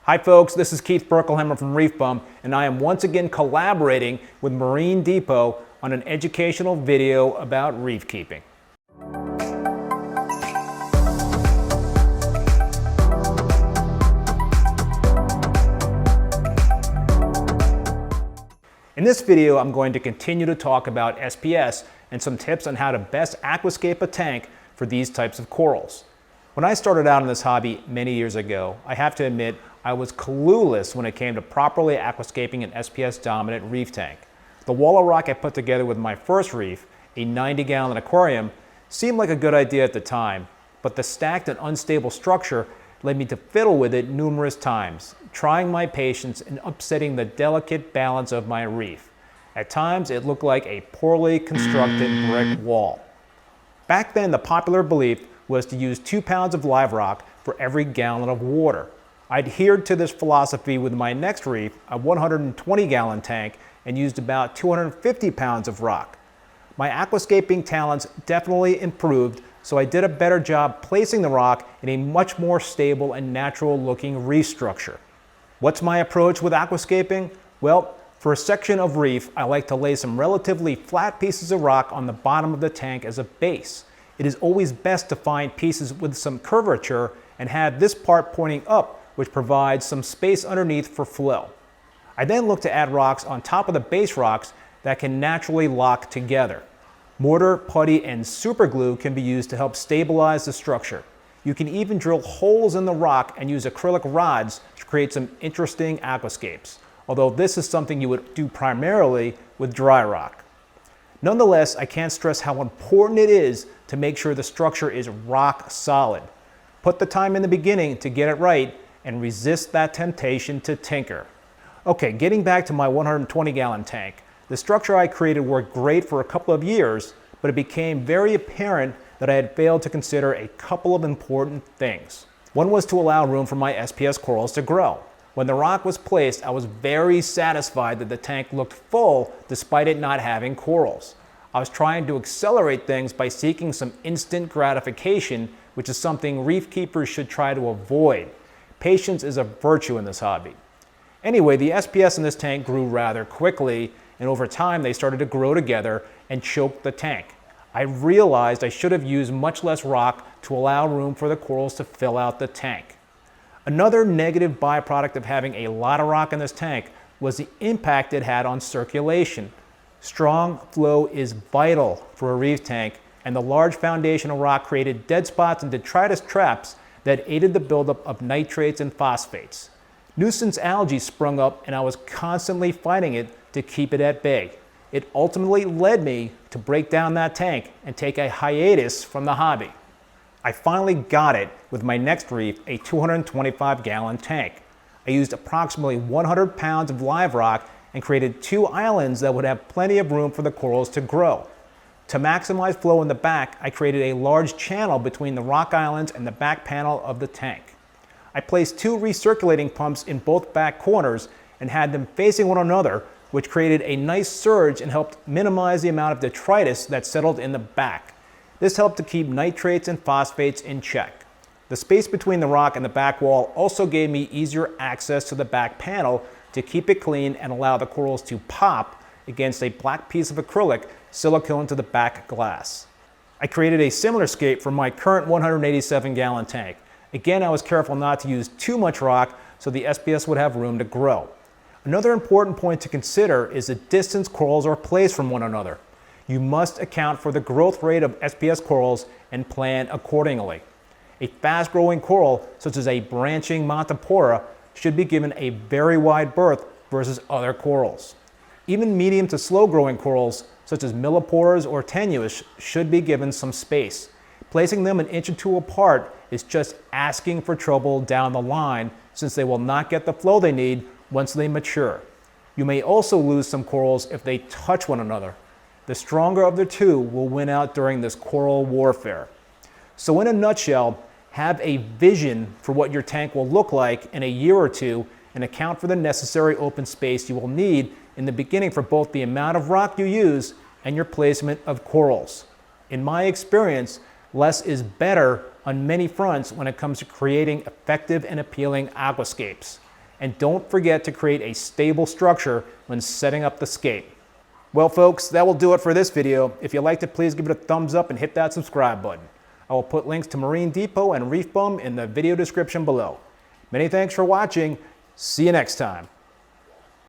Hi folks, this is Keith Berkelhammer from Reefbum, and I am once again collaborating with Marine Depot on an educational video about reef keeping. In this video, I'm going to continue to talk about SPS and some tips on how to best aquascape a tank for these types of corals. When I started out in this hobby many years ago, I have to admit I was clueless when it came to properly aquascaping an SPS dominant reef tank. The wall of rock I put together with my first reef, a 90-gallon aquarium, seemed like a good idea at the time, but the stacked and unstable structure led me to fiddle with it numerous times, trying my patience and upsetting the delicate balance of my reef. At times, it looked like a poorly constructed brick wall. Back then, the popular belief was to use 2 pounds of live rock for every gallon of water. I adhered to this philosophy with my next reef, a 120-gallon tank, and used about 250 pounds of rock. My aquascaping talents definitely improved, so I did a better job placing the rock in a much more stable and natural-looking reef structure. What's my approach with aquascaping? Well, for a section of reef, I like to lay some relatively flat pieces of rock on the bottom of the tank as a base. It is always best to find pieces with some curvature and have this part pointing up, which provides some space underneath for flow. I then look to add rocks on top of the base rocks that can naturally lock together. Mortar, putty, and super glue can be used to help stabilize the structure. You can even drill holes in the rock and use acrylic rods to create some interesting aquascapes, although this is something you would do primarily with dry rock. Nonetheless, I can't stress how important it is to make sure the structure is rock solid. Put the time in the beginning to get it right and resist that temptation to tinker. Okay, getting back to my 120-gallon tank, the structure I created worked great for a couple of years, but it became very apparent that I had failed to consider a couple of important things. One was to allow room for my SPS corals to grow. When the rock was placed, I was very satisfied that the tank looked full despite it not having corals. I was trying to accelerate things by seeking some instant gratification, which is something reef keepers should try to avoid. Patience is a virtue in this hobby. Anyway, the SPS in this tank grew rather quickly, and over time they started to grow together and choke the tank. I realized I should have used much less rock to allow room for the corals to fill out the tank. Another negative byproduct of having a lot of rock in this tank was the impact it had on circulation. Strong flow is vital for a reef tank, and the large foundation of rock created dead spots and detritus traps that aided the buildup of nitrates and phosphates. Nuisance algae sprung up, and I was constantly fighting it to keep it at bay. It ultimately led me to break down that tank and take a hiatus from the hobby. I finally got it with my next reef, a 225-gallon tank. I used approximately 100 pounds of live rock and created 2 islands that would have plenty of room for the corals to grow. To maximize flow in the back, I created a large channel between the rock islands and the back panel of the tank. I placed 2 recirculating pumps in both back corners and had them facing one another, which created a nice surge and helped minimize the amount of detritus that settled in the back. This helped to keep nitrates and phosphates in check. The space between the rock and the back wall also gave me easier access to the back panel to keep it clean and allow the corals to pop against a black piece of acrylic silicone to the back glass. I created a similar scape for my current 187-gallon tank. Again, I was careful not to use too much rock so the SPS would have room to grow. Another important point to consider is the distance corals are placed from one another. You must account for the growth rate of SPS corals and plan accordingly. A fast-growing coral, such as a branching Montipora, should be given a very wide berth versus other corals. Even medium to slow-growing corals, such as milliporas or tenuis, should be given some space. Placing them an inch or 2 apart is just asking for trouble down the line, since they will not get the flow they need once they mature. You may also lose some corals if they touch one another. The stronger of the two will win out during this coral warfare. So in a nutshell, have a vision for what your tank will look like in a year or two and account for the necessary open space you will need in the beginning for both the amount of rock you use and your placement of corals. In my experience, less is better on many fronts when it comes to creating effective and appealing aquascapes. And don't forget to create a stable structure when setting up the scape. Well folks, that will do it for this video. If you liked it, please give it a thumbs up and hit that subscribe button. I will put links to Marine Depot and Reefbum in the video description below. Many thanks for watching. See you next time.